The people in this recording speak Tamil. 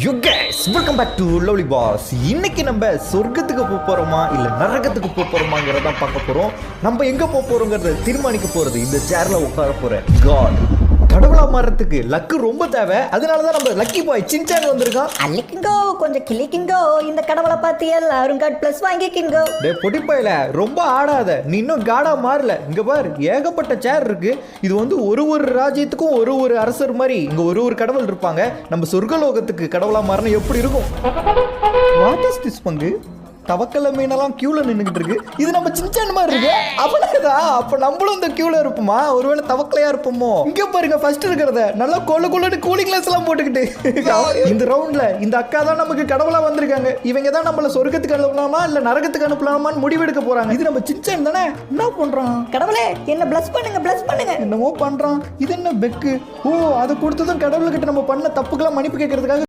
You guys welcome back to lovely boss. இன்னைக்கு நம்ம சொர்க்கத்துக்கு போக போறோமா இல்ல நரகத்துக்கு போக போறோமாங்கிறத பார்க்க போறோம். நம்ம எங்க போக போறோங்கிறத தீர்மானிக்க போறது இந்த சேர்ல உட்கார போற காட். கடவுளா மாறதுக்கு லக்கு ரொம்ப தேவை. அதனாலதான் நம்ம லக்கி பாய் சின்சான் வந்திருக்கான். அள்ளிக்குங்கோ கொஞ்சம் கிளிக்குங்கோ, இந்த கடவுளை பார்த்து எல்லாரும் காட் பிளஸ் வாங்கிக்கிங்கோ. டே பொடிப்பாயில ரொம்ப ஆடாத, நீ இன்னும் காடா மாறல. இங்க பார், ஏகப்பட்ட சேர் இருக்கு. இது வந்து ஒரு ராஜ்யத்துக்கும் ஒரு அரசர் மாதிரி இங்க ஒரு கடவுள் இருப்பாங்க. நம்ம சொர்க்கலோகத்துக்கு கடவுளா மாறினா எப்படி இருக்கும்? வாட் இஸ் திஸ் பங்கு? தவக்கல மீனெல்லாம் கியூல நின்றுகிட்டு இருக்கு. இது நம்ம சின்சான் மாதிரி இருக்கு. அவ்வளவுதான், அப்ப நம்மளும் இந்த கியூல இருப்போமா? ஒருவேளை தவக்கலையா இருப்போமோ? இங்க பாருங்க, ஃபர்ஸ்ட் இருக்கிறத நல்லா கொள்ளு கூலிங் கிளாஸ் எல்லாம் போட்டுக்கிட்டு இந்த ரவுண்ட்ல இந்த அக்கா தான் நமக்கு கடவுளா வந்திருக்காங்க. இவங்க தான் நம்மள சொர்க்கத்துக்கு அனுப்பலாமா இல்ல நரகத்துக்கு அனுப்பலாமான்னு முடிவெடுக்க போறாங்க. இது நம்ம சின்சான் தானே. என்ன பண்றான்? கடவுளே என்ன பிளஸ் பண்ணுங்க. என்னமோ பண்றான். இது என்ன பெக்கு? ஓ, அதை கொடுத்ததும் கடவுள்கிட்ட நம்ம பண்ண தப்புக்கெல்லாம் மன்னிப்பு கேட்கறதுக்காக